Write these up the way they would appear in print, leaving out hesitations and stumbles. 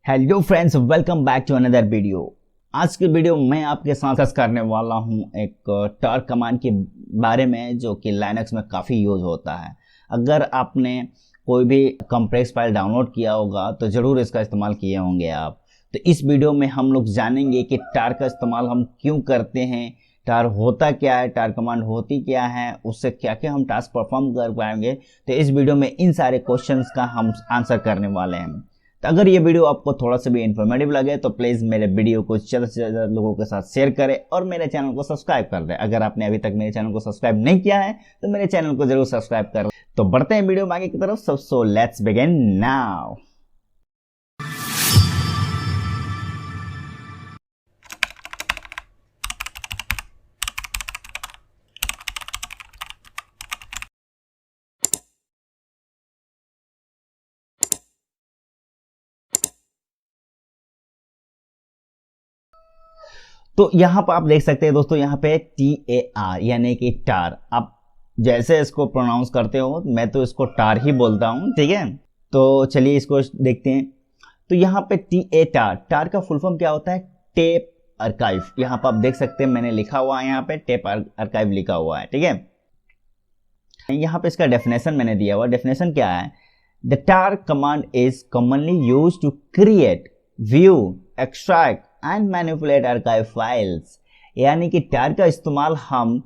Hello friends, welcome back to another video. आज के video में आपके साथ डिस्कस करने वाला हूं एक टार कमांड के बारे में जो कि लाइनक्स में काफ़ी यूज होता है। अगर आपने कोई भी कंप्रेस फाइल डाउनलोड किया होगा तो ज़रूर इसका इस्तेमाल किए होंगे आप। तो इस वीडियो में हम लोग जानेंगे कि टार का इस्तेमाल हम क्यों करते हैं, टार होता क्या है, टार कमांड होती क्या है, उससे क्या क्या हम टास्क परफॉर्म कर पाएंगे। तो इस वीडियो में इन सारे क्वेश्चंस का हम आंसर करने वाले हैं। तो अगर ये वीडियो आपको थोड़ा सा भी इन्फॉर्मेटिव लगे तो प्लीज़ मेरे वीडियो को ज़्यादा से ज़्यादा लोगों के साथ शेयर करें और मेरे चैनल को सब्सक्राइब कर दें। अगर आपने अभी तक मेरे चैनल को सब्सक्राइब नहीं किया है तो मेरे चैनल को जरूर सब्सक्राइब कर। तो बढ़ते हैं वीडियो में आगे की तरफ। So let's begin now. तो यहाँ पर आप देख सकते हैं दोस्तों, यहाँ पे TAR यानी कि टार। आप जैसे इसको प्रोनाउंस करते हो, मैं तो इसको टार ही बोलता हूँ, ठीक है। तो चलिए इसको देखते हैं। तो यहाँ पे TAR, टार का फुल फॉर्म क्या होता है? Tape archive. यहाँ पर आप देख सकते हैं मैंने लिखा हुआ है, यहाँ पे टेप आर्काइव लिखा हुआ है, ठीक है। यहाँ पे इसका डेफिनेशन मैंने दिया हुआ। डेफिनेशन क्या है? The tar command is commonly use to create, view, extract and manipulate archive files. यानी कि टार का इस्तेमाल हम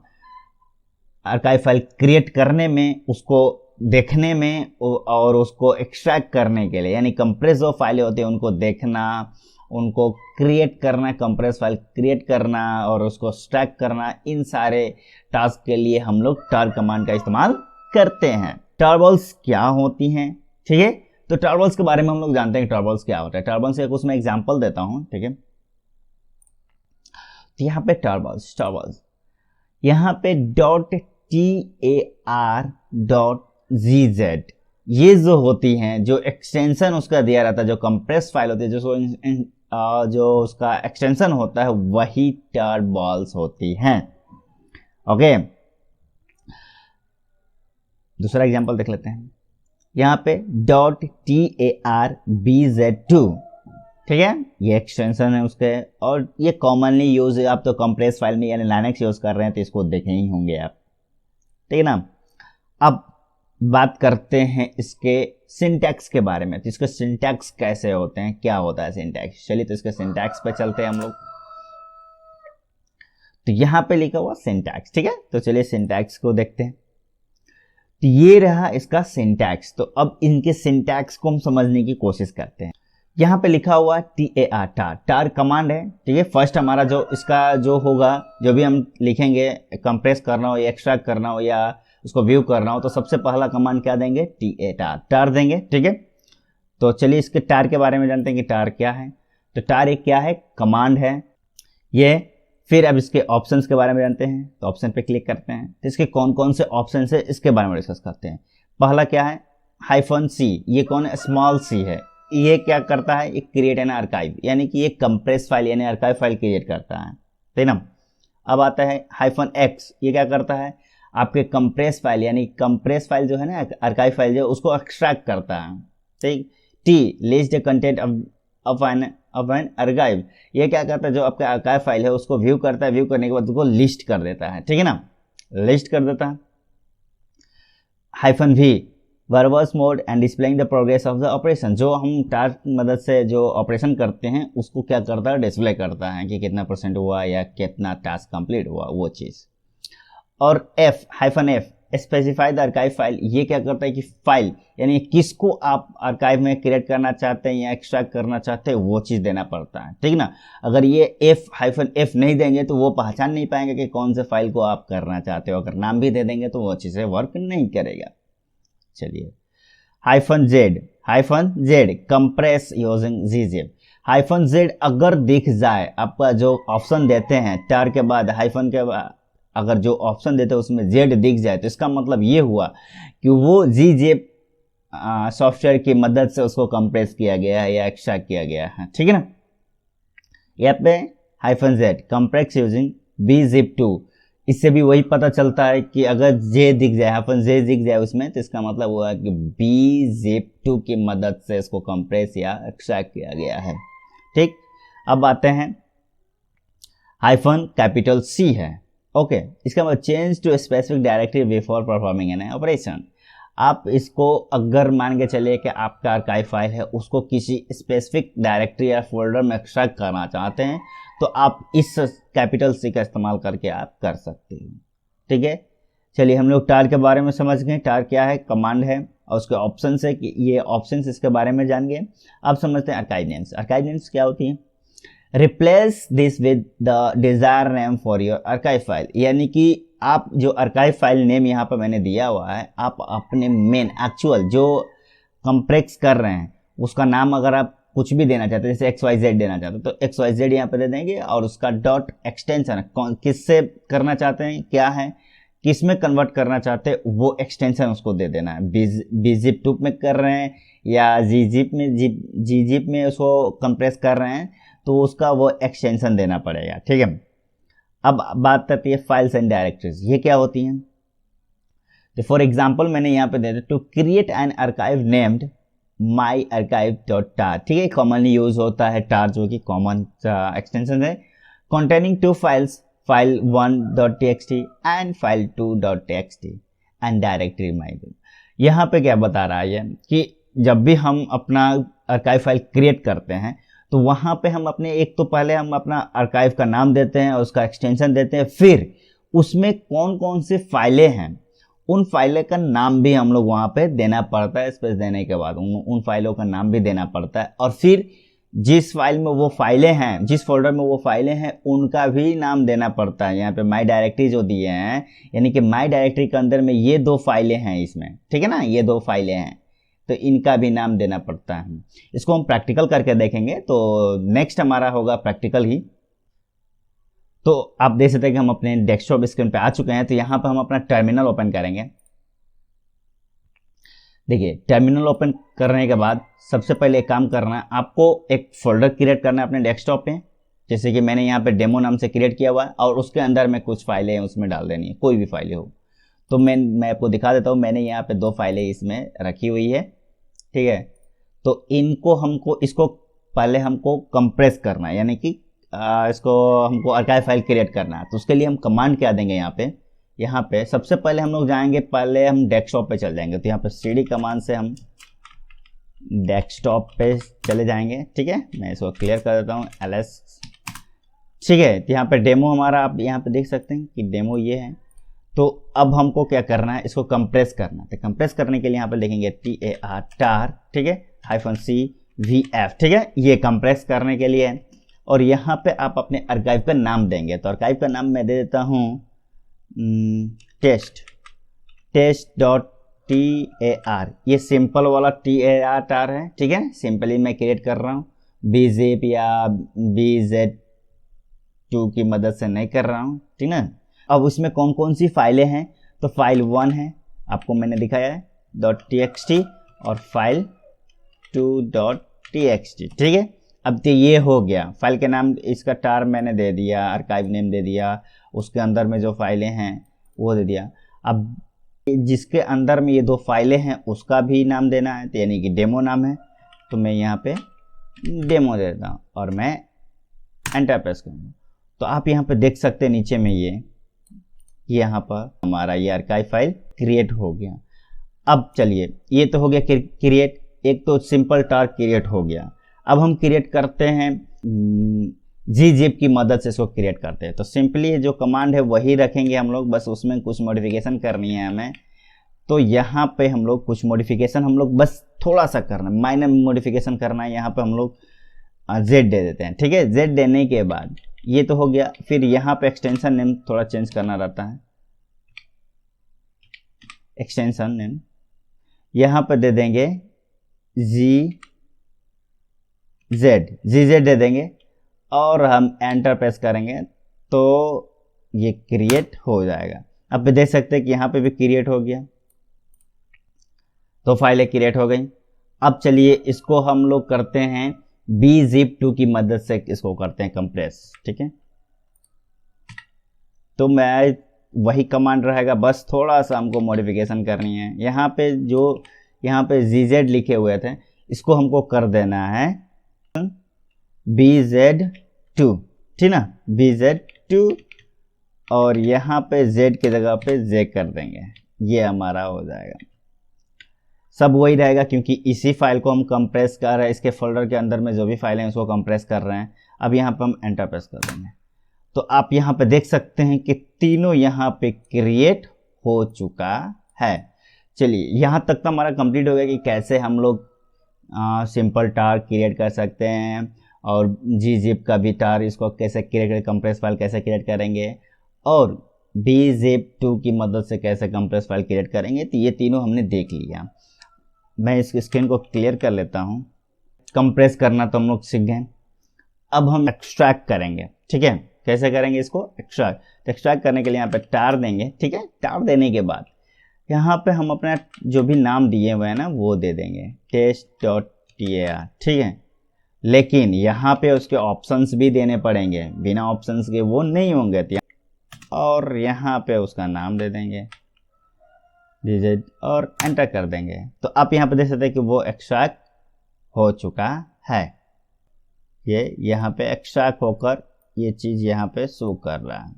आर्काइव फाइल क्रिएट करने में, उसको देखने में और उसको एक्सट्रैक्ट करने के लिए, यानी कंप्रेस जो फाइलें होती है उनको देखना, उनको क्रिएट करना, कंप्रेस फाइल क्रिएट करना और उसको एक्सट्रैक्ट करना, इन सारे टास्क के लिए हम लोग टार कमांड का इस्तेमाल करते हैं। टारबल्स क्या होती हैं, ठीक है। तो टारबल्स के बारे में हम लोग जानते हैं कि टारबल्स क्या होता है। टारबल्स एक उसमें एग्जांपल देता हूं, ठीक है। तो यहाँ पे टारबल्स यहाँ पे .tar.gz ये जो होती हैं, जो एक्सटेंशन उसका दिया रहता है, जो कंप्रेस फाइल होती है, जो उसका एक्सटेंशन होता है, वही टारबल्स होती हैं। ओके, दूसरा एग्जांपल देख लेते हैं। यहाँ पे .tar.bz2, ठीक है, ये एक्सटेंशन है उसके, और ये कॉमनली यूज है। आप तो कंप्रेस फाइल में यानी लाइनक्स यूज कर रहे हैं तो इसको देखे ही होंगे आप, ठीक है ना। अब बात करते हैं इसके सिंटैक्स के बारे में। तो इसके सिंटैक्स कैसे होते हैं, क्या होता है सिंटैक्स। चलिए तो इसके सिंटैक्स पे चलते हैं हम लोग। तो यहाँ पे लिखा हुआ सिंटैक्स, ठीक है। तो चलिए सिंटैक्स को देखते हैं। तो ये रहा इसका सिंटैक्स। तो अब इनके सिंटैक्स को हम समझने की कोशिश करते हैं। यहाँ पे लिखा हुआ TAR, टार कमांड है, ठीक है। फर्स्ट हमारा जो इसका जो होगा, जो भी हम लिखेंगे, कंप्रेस करना हो या एक्सट्रैक्ट करना हो या उसको व्यू करना हो, तो सबसे पहला कमांड क्या देंगे? TAR, टार देंगे, ठीक है। तो चलिए इसके टार के बारे में जानते हैं कि टार क्या है। तो टार एक क्या है? कमांड है ये। फिर अब इसके ऑप्शंस के बारे में जानते हैं। तो ऑप्शन पे क्लिक करते हैं तो इसके कौन कौन से ऑप्शन है इसके बारे में डिस्कस करते हैं। पहला क्या है? -C। ये कौन है? स्मॉल c है। ये क्या करता है? ये क्रिएट एन आर्काइव, यानी कि ये कंप्रेस फाइल यानी आर्काइव फाइल क्रिएट करता है, ठीक ना। अब आता है -X। ये क्या करता है? आपके कंप्रेस फाइल यानी कंप्रेस फाइल जो है ना, आर्काइव फाइल जो, उसको एक्सट्रैक्ट करता है, ठीक। T, list the content of an archive. ये क्या करता है? जो आपका आर्काइव फाइल है उसको व्यू करता है, व्यू करने के बाद उसको लिस्ट कर देता है, ठीक है ना, लिस्ट कर देता है। -V, verbose mode and displaying the progress of the operation. जो हम टास्क की मदद से जो ऑपरेशन करते हैं उसको क्या करता है? डिस्प्ले करता है कि कितना % हुआ या कितना टास्क कंप्लीट हुआ, वो चीज़। और F, specify the archive file. ये क्या करता है कि फाइल यानी किसको आप आर्काइव में क्रिएट करना चाहते हैं या एक्सट्रैक्ट करना चाहते हैं, वो चीज़ देना पड़ता है, ठीक ना। अगर ये F नहीं देंगे तो वो पहचान नहीं पाएंगे कि कौन से फाइल को आप करना चाहते हो। अगर नाम भी दे देंगे तो वो चीज़ें वर्क नहीं करेगा। चलिए -Z, compress using gzip। -Z अगर दिख जाए, आपका जो ऑप्शन देते हैं टार के बाद, हाइफन के बाद अगर जो ऑप्शन देते हैं उसमें Z दिख जाए तो इसका मतलब ये हुआ कि वो gzip सॉफ्टवेयर की मदद से उसको कंप्रेस किया गया है या एक्सट्रैक्ट किया गया है, ठीक है ना। यहाँ पे -Z, कंप्रेस यूजिंग bzip2। इससे भी वही पता चलता है कि अगर जे दिख जाए, यहाँ पर जे दिख जाए उसमें, तो इसका मतलब हुआ कि bzip2 की मदद से इसको कंप्रेस या एक्सट्रैक्ट किया गया है। ठीक, अब आते हैं हाइफन कैपिटल C है। ओके, इसका मतलब change to specific directory before performing an operation. आप इसको अगर मान के चलिए कि आपका आर्काइव फाइल है, उसको किसी स्पेसिफिक डायरेक्टरी या फोल्डर में एक्सट्रैक्ट करना चाहते हैं, तो आप इस कैपिटल C का इस्तेमाल करके आप कर सकते हो। ठीक है, चलिए हम लोग टार के बारे में समझ गए। टार क्या है, कमांड है, और उसके ऑप्शन है कि ये ऑप्शन इसके बारे में जान गए। अब समझते हैं आर्काइव नेम्स। आर्काइव नेम्स क्या होती है? Replace this with the desire name for your archive file, यानी कि आप जो आर्काइव फाइल नेम यहाँ पर मैंने दिया हुआ है, आप अपने मेन एक्चुअल जो कंप्रेस कर रहे हैं उसका नाम अगर आप कुछ भी देना चाहते हैं, जैसे XYZ देना चाहते हैं, तो XYZ यहाँ पे दे देंगे, और उसका डॉट एक्सटेंशन किससे करना चाहते हैं, क्या है, किस में कन्वर्ट करना चाहते हैं, वो एक्सटेंशन उसको दे देना है। bzip2 में कर रहे हैं या gzip में उसको कंप्रेस कर रहे हैं, तो उसका वो एक्सटेंशन देना पड़ेगा। ठीक है, अब बात करती है फाइल्स एंड डायरेक्टरीज। ये क्या होती हैं? तो फॉर एग्जांपल मैंने यहाँ पे दे दिया to create an archive named my archive dot tar. ठीक है, कॉमनली यूज होता है टार, जो कि कॉमन एक्सटेंशन है, containing two files, file 1.txt and file 2.txt and directory my. यहाँ पे क्या बता रहा है कि जब भी हम अपना आर्काइव फाइल क्रिएट करते हैं, तो वहाँ पे हम अपने एक तो पहले हम अपना आर्काइव का नाम देते हैं और उसका एक्सटेंशन देते हैं, फिर उसमें कौन कौन सी फाइलें हैं उन फाइलों का नाम भी हम लोग वहाँ पे देना पड़ता है। स्पेस देने के बाद उन फाइलों का नाम भी देना पड़ता है, और फिर जिस फाइल में वो फाइलें हैं, जिस फोल्डर में वो फाइलें हैं, उनका भी नाम देना पड़ता है। यहाँ पे माई डायरेक्टरी जो दिए हैं, यानी कि माई डायरेक्टरी के अंदर में ये 2 फाइलें हैं इसमें, ठीक है ना, ये 2 फाइलें हैं, तो इनका भी नाम देना पड़ता है। इसको हम प्रैक्टिकल करके देखेंगे, तो नेक्स्ट हमारा होगा प्रैक्टिकल ही। तो आप देख सकते हैं कि हम अपने डेस्कटॉप स्क्रीन पे आ चुके हैं। तो यहाँ पर हम अपना टर्मिनल ओपन करेंगे। देखिए, टर्मिनल ओपन करने के बाद सबसे पहले एक काम करना है, आपको एक फोल्डर क्रिएट करना है अपने डेस्कटॉप पे, जैसे कि मैंने यहाँ पे डेमो नाम से क्रिएट किया हुआ है, और उसके अंदर में कुछ फाइलें हैं उसमें डाल देनी है, कोई भी फाइलें हो। तो मैं आपको दिखा देता हूँ, मैंने यहाँ पे 2 फाइलें इसमें रखी हुई है। ठीक है, तो इसको पहले हमको कंप्रेस करना है, यानी कि इसको हमको आर्काइव फाइल क्रिएट करना है। तो उसके लिए हम कमांड क्या देंगे, यहाँ पे सबसे पहले हम लोग जाएंगे, पहले हम डेस्कटॉप पे चल जाएंगे। तो यहाँ पे cd कमांड से हम डेस्कटॉप पे चले जाएंगे। ठीक है, मैं इसको क्लियर कर देता हूँ, ls। ठीक है, तो यहाँ पे डेमो हमारा आप यहाँ पे देख सकते हैं कि डेमो ये है। तो अब हमको क्या करना है, इसको कंप्रेस करना है। तो कंप्रेस करने के लिए यहाँ पे लिखेंगे tar, ठीक है, -cvf। ठीक है, ये कंप्रेस करने के लिए है। और यहाँ पे आप अपने आर्काइव का नाम देंगे। तो आर्काइव का नाम मैं दे देता हूँ test.tar। ये सिंपल वाला tar है। ठीक है, सिंपली मैं क्रिएट कर रहा हूँ, bzip या bz2 की मदद से नहीं कर रहा हूँ। ठीक है, अब उसमें कौन कौन सी फाइलें हैं, तो फाइल 1 है, आपको मैंने दिखाया है .txt, और फाइल 2.txt। ठीक है, अब तो ये हो गया, फाइल के नाम इसका टार मैंने दे दिया, आर्काइव नेम दे दिया, उसके अंदर में जो फाइलें हैं वो दे दिया। अब जिसके अंदर में ये 2 फाइलें हैं उसका भी नाम देना है, तो यानी कि डेमो नाम है। तो मैं यहाँ पे डेमो दे देता हूँ और मैं एंटर प्रेस करूँगा। तो आप यहाँ पे देख सकते हैं नीचे में ये यहाँ पर हमारा ये आर्काइव फाइल क्रिएट हो गया। अब चलिए, ये तो हो गया क्रिएट, एक तो सिंपल टार क्रिएट हो गया। अब हम क्रिएट करते हैं gzip की मदद से इसको क्रिएट करते हैं। तो सिंपली जो कमांड है वही रखेंगे हम लोग, बस उसमें कुछ मॉडिफिकेशन करनी है हमें। तो यहाँ पे हम लोग कुछ मॉडिफिकेशन हम लोग बस थोड़ा सा करना है, माइनर मॉडिफिकेशन करना है। यहाँ पे हम लोग z दे देते हैं। ठीक है, z देने के बाद ये तो हो गया। फिर यहाँ पे एक्सटेंशन नेम थोड़ा चेंज करना रहता है, एक्सटेंशन नेम यहाँ पे दे देंगे gz दे देंगे, और हम एंटर प्रेस करेंगे तो ये क्रिएट हो जाएगा। अब देख सकते हैं कि यहाँ पे भी क्रिएट हो गया, तो फाइलें क्रिएट हो गई। अब चलिए इसको हम लोग करते हैं bzip2 की मदद से, इसको करते हैं कंप्रेस। ठीक है, तो मैं वही कमांड रहेगा, बस थोड़ा सा हमको मॉडिफिकेशन करनी है। यहाँ पे ZZ लिखे हुए थे, इसको हमको कर देना है BZ2, ठीक ना, BZ2, और यहाँ पे Z की जगह पे Z कर देंगे, ये हमारा हो जाएगा। सब वही रहेगा क्योंकि इसी फाइल को हम कंप्रेस कर रहे हैं, इसके फोल्डर के अंदर में जो भी फाइल है उसको कंप्रेस कर रहे हैं। अब यहाँ पे हम एंटर प्रेस कर देंगे, तो आप यहाँ पे देख सकते हैं कि तीनों यहाँ पे क्रिएट हो चुका है। चलिए यहाँ तक तो हमारा कंप्लीट हो गया कि कैसे हम लोग सिंपल टार क्रिएट कर सकते हैं, और gzip का भी टार, इसको कैसे क्रिएट करें, कंप्रेस फाइल कैसे क्रिएट करेंगे, और bzip2 की मदद से कैसे कंप्रेस फाइल क्रिएट करेंगे। तो ये तीनों हमने देख लिया। मैं इस स्क्रीन को क्लियर कर लेता हूँ। कंप्रेस करना तो हम लोग सीख गए, अब हम एक्सट्रैक्ट करेंगे, ठीक है। कैसे करेंगे इसको एक्सट्रैक्ट? तो एक्सट्रैक्ट करने के लिए यहाँ पे टार देंगे, ठीक है। टार देने के बाद यहाँ पे हम अपना जो भी नाम दिए हुए हैं ना वो दे देंगे test.tar, ठीक है। लेकिन यहाँ पे उसके ऑप्शंस भी देने पड़ेंगे, बिना ऑप्शंस के वो नहीं होंगे। और यहाँ पे उसका नाम दे देंगे DZ और एंटर कर देंगे। तो आप यहाँ पे देख सकते हैं कि वो एक्सट्रैक्ट हो चुका है। ये यहाँ पे एक्सट्रैक्ट होकर ये चीज़ यहाँ पे शो कर रहा है।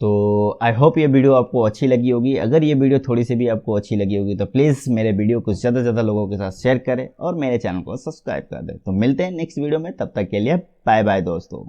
तो आई होप ये वीडियो आपको अच्छी लगी होगी। अगर ये वीडियो थोड़ी सी भी आपको अच्छी लगी होगी तो प्लीज़ मेरे वीडियो को ज़्यादा से ज़्यादा लोगों के साथ शेयर करें और मेरे चैनल को सब्सक्राइब कर दें। तो मिलते हैं नेक्स्ट वीडियो में, तब तक के लिए बाय बाय दोस्तों।